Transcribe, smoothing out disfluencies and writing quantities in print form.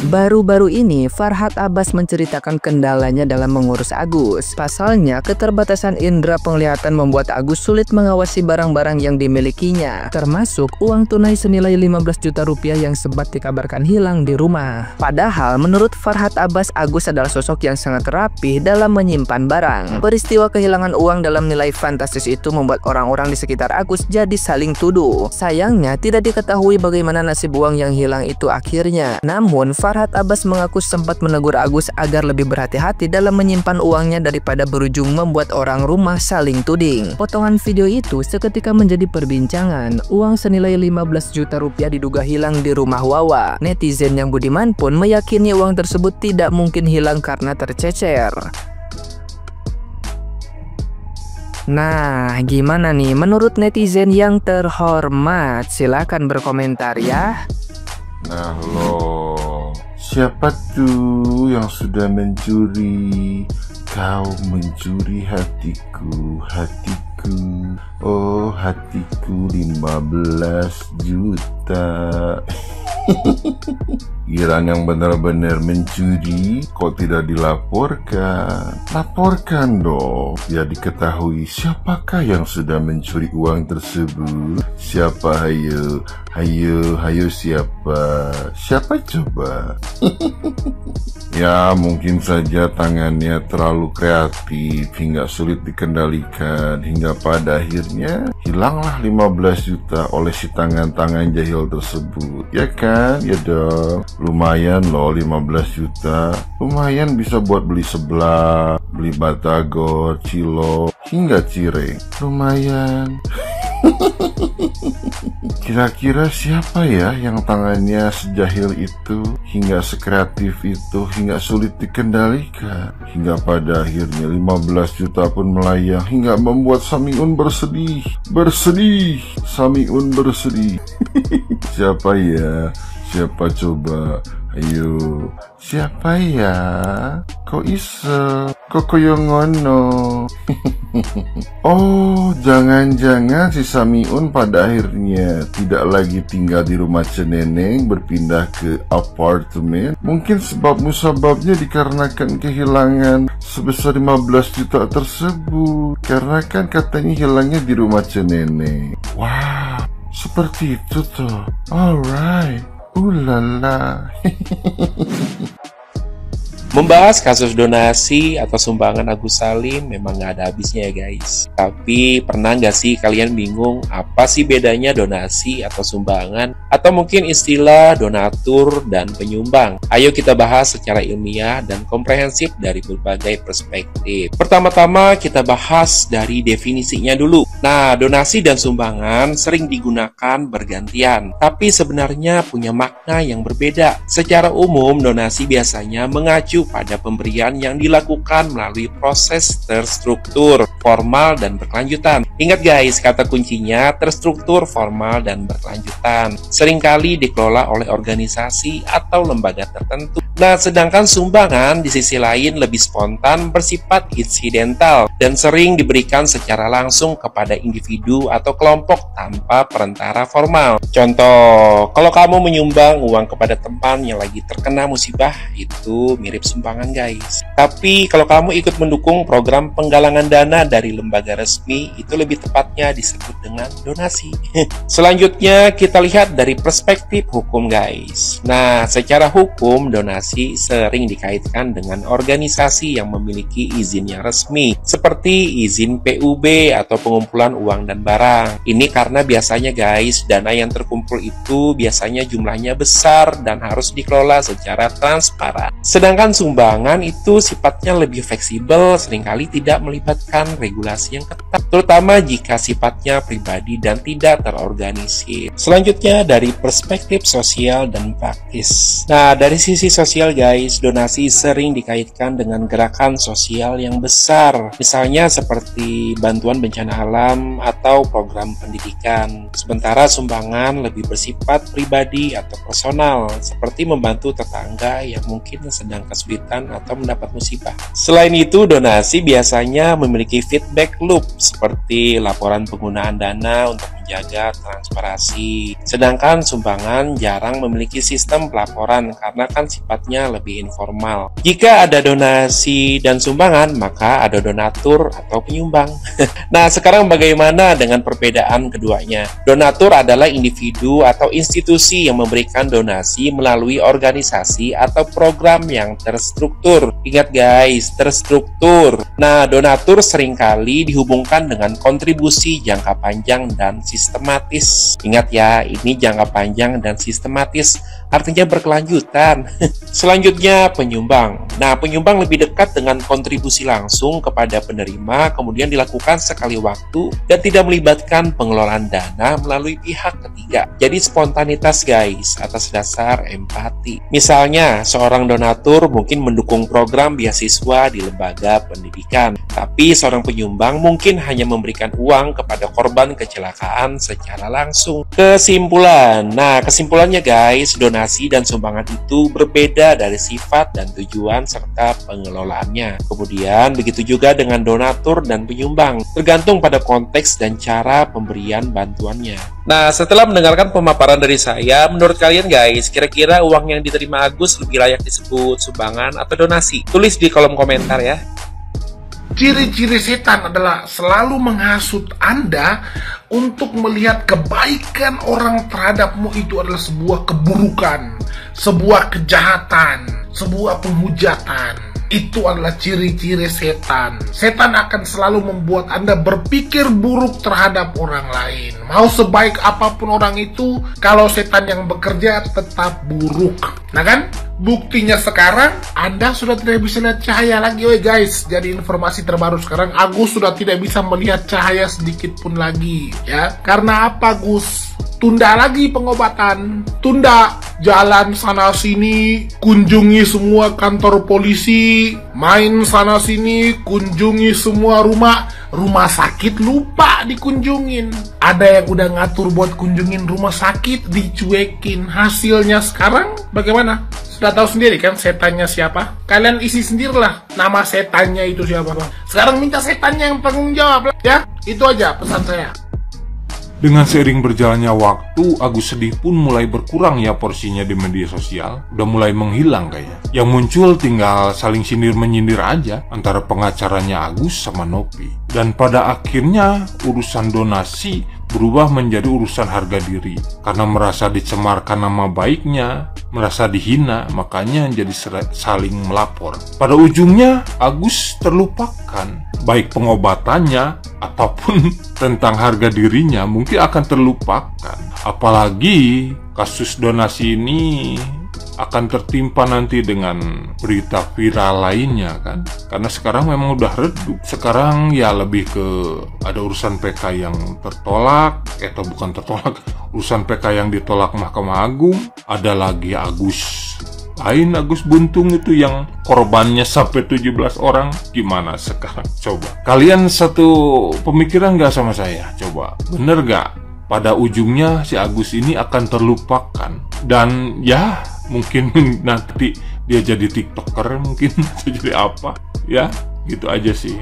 Baru-baru ini, Farhad Abbas menceritakan kendalanya dalam mengurus Agus. Pasalnya, keterbatasan indera penglihatan membuat Agus sulit mengawasi barang-barang yang dimilikinya, termasuk uang tunai senilai 15 juta rupiah yang sempat dikabarkan hilang di rumah. Padahal, menurut Farhad Abbas, Agus adalah sosok yang sangat rapi dalam menyimpan barang. Peristiwa kehilangan uang dalam nilai fantastis itu membuat orang-orang di sekitar Agus jadi saling tuduh. Sayangnya, tidak diketahui bagaimana nasib uang yang hilang itu akhirnya. Namun, Farhad Abbas mengaku sempat menegur Agus agar lebih berhati-hati dalam menyimpan uangnya daripada berujung membuat orang rumah saling tuding. Potongan video itu seketika menjadi perbincangan. Uang senilai 15 juta rupiah diduga hilang di rumah Wawa. Netizen yang budiman pun meyakini uang tersebut tidak mungkin hilang karena tercecer. Nah, gimana nih menurut netizen yang terhormat? Silahkan berkomentar ya. Nah lo, siapa tuh yang sudah mencuri? Kau mencuri hatiku, hatiku. Oh hatiku 15 juta. Giliran yang benar-benar mencuri kok tidak dilaporkan? Laporkan dong, biar diketahui siapakah yang sudah mencuri uang tersebut. Siapa? Hayo siapa? Siapa coba? Ya mungkin saja tangannya terlalu kreatif hingga sulit dikendalikan, hingga pada akhirnya hilanglah 15 juta oleh si tangan-tangan jahil tersebut. Ya kan? Ya dong. Lumayan loh 15 juta. Lumayan bisa buat beli seblak, beli batagor, cilok, hingga cireng. Lumayan. Kira-kira siapa ya yang tangannya sejahil itu, hingga sekreatif itu, hingga sulit dikendalikan, hingga pada akhirnya 15 juta pun melayang, hingga membuat Samiun bersedih. Samiun bersedih. Siapa ya? Siapa coba? Ayo, siapa ya? Kok iso? Kok koyo ngono? Oh, jangan-jangan si Samiun pada akhirnya tidak lagi tinggal di rumah Ceneneng, berpindah ke apartemen. Mungkin sebab musababnya dikarenakan kehilangan sebesar 15 juta tersebut. Karena kan katanya hilangnya di rumah Ceneneng. Wow, seperti itu tuh. Alright. Ulala. Membahas kasus donasi atau sumbangan Agus Salim memang nggak ada habisnya ya guys. Tapi pernah nggak sih kalian bingung apa sih bedanya donasi atau sumbangan? Atau mungkin istilah donatur dan penyumbang? Ayo kita bahas secara ilmiah dan komprehensif dari berbagai perspektif. Pertama-tama kita bahas dari definisinya dulu. Nah, donasi dan sumbangan sering digunakan bergantian, tapi sebenarnya punya makna yang berbeda. Secara umum, donasi biasanya mengacu pada pemberian yang dilakukan melalui proses terstruktur, formal, dan berkelanjutan. Ingat guys, kata kuncinya terstruktur, formal, dan berkelanjutan. Seringkali dikelola oleh organisasi atau lembaga tertentu. Nah, sedangkan sumbangan di sisi lain lebih spontan, bersifat insidental, dan sering diberikan secara langsung kepada individu atau kelompok tanpa perantara formal. Contoh, kalau kamu menyumbang uang kepada teman yang lagi terkena musibah, itu mirip sumbangan guys. Tapi kalau kamu ikut mendukung program penggalangan dana dari lembaga resmi, itu lebih tepatnya disebut dengan donasi. Selanjutnya kita lihat dari perspektif hukum guys. Nah, secara hukum donasi sering dikaitkan dengan organisasi yang memiliki izin yang resmi, seperti izin PUB atau pengumpulan uang dan barang. Ini karena biasanya guys, dana yang terkumpul itu biasanya jumlahnya besar dan harus dikelola secara transparan. Sedangkan sumbangan itu sifatnya lebih fleksibel, seringkali tidak melibatkan regulasi yang ketat, terutama jika sifatnya pribadi dan tidak terorganisir. Selanjutnya dari perspektif sosial dan praktis. Nah, dari sisi sosial guys, donasi sering dikaitkan dengan gerakan sosial yang besar, misalnya seperti bantuan bencana alam atau program pendidikan. Sementara sumbangan lebih bersifat pribadi atau personal, seperti membantu tetangga yang mungkin sedang kesulitan atau mendapat musibah. Selain itu, donasi biasanya memiliki feedback loop, seperti laporan penggunaan dana untuk menjaga transparansi. Sedangkan sumbangan jarang memiliki sistem pelaporan karena kan sifatnya lebih informal. Jika ada donasi dan sumbangan, maka ada donatur atau penyumbang. Nah, sekarang bagaimana dengan perbedaan keduanya? Donatur adalah individu atau institusi yang memberikan donasi melalui organisasi atau program yang terstruktur. Ingat guys, terstruktur. Nah, donatur seringkali dihubungkan dengan kontribusi jangka panjang dan sistematis. Ingat ya, ini jangka panjang dan sistematis, artinya berkelanjutan. Selanjutnya, penyumbang. Nah, penyumbang lebih dekat dengan kontribusi langsung kepada penerima, kemudian dilakukan sekali waktu dan tidak melibatkan pengelolaan dana melalui pihak ketiga. Jadi spontanitas guys, atas dasar empati. Misalnya, seorang donatur mungkin mendukung program beasiswa di lembaga pendidikan, tapi seorang penyumbang mungkin hanya memberikan uang kepada korban kecelakaan secara langsung. Kesimpulan. Nah, kesimpulannya guys, donasi dan sumbangan itu berbeda dari sifat dan tujuan serta pengelolaannya. Kemudian begitu juga dengan donatur dan penyumbang, tergantung pada konteks dan cara pemberian bantuannya. Nah, setelah mendengarkan pemaparan dari saya, menurut kalian guys, kira-kira uang yang diterima Agus lebih layak disebut sumbangan atau donasi? Tulis di kolom komentar ya. Ciri-ciri setan adalah selalu menghasut Anda untuk melihat kebaikan orang terhadapmu itu adalah sebuah keburukan, sebuah kejahatan, sebuah penghujatan. Itu adalah ciri-ciri setan. Setan akan selalu membuat Anda berpikir buruk terhadap orang lain. Mau sebaik apapun orang itu, kalau setan yang bekerja tetap buruk. Nah kan? Buktinya sekarang Anda sudah tidak bisa lihat cahaya lagi, woi guys. Jadi informasi terbaru sekarang, Agus sudah tidak bisa melihat cahaya sedikit pun lagi, ya. Karena apa, Gus? Tunda lagi pengobatan, tunda jalan sana sini, kunjungi semua kantor polisi, main sana sini, kunjungi semua rumah sakit, lupa dikunjungin. Ada yang udah ngatur buat kunjungin rumah sakit, dicuekin. Hasilnya sekarang bagaimana? Sudah tahu sendiri kan setannya siapa? Kalian isi sendirilah nama setannya itu siapa. Sekarang minta setannya yang tanggung jawab, ya. Itu aja pesan saya. Dengan seiring berjalannya waktu, Agus sedih pun mulai berkurang ya porsinya di media sosial. Udah mulai menghilang kayaknya. Yang muncul tinggal saling sindir-menyindir aja antara pengacaranya Agus sama Nopi. Dan pada akhirnya urusan donasi berubah menjadi urusan harga diri. Karena merasa dicemarkan nama baiknya, merasa dihina, makanya jadi saling melapor. Pada ujungnya Agus terlupakan. Baik pengobatannya ataupun tentang harga dirinya mungkin akan terlupakan. Apalagi kasus donasi ini akan tertimpa nanti dengan berita viral lainnya kan. Karena sekarang memang udah redup. Sekarang ya lebih ke ada urusan PK yang tertolak, atau bukan tertolak, urusan PK yang ditolak Mahkamah Agung. Ada lagi Agus Buntung itu yang korbannya sampai 17 orang. Gimana sekarang? Coba kalian satu pemikiran gak sama saya? Coba bener gak? Pada ujungnya si Agus ini akan terlupakan. Dan ya mungkin nanti dia jadi TikToker, mungkin jadi apa. Ya gitu aja sih.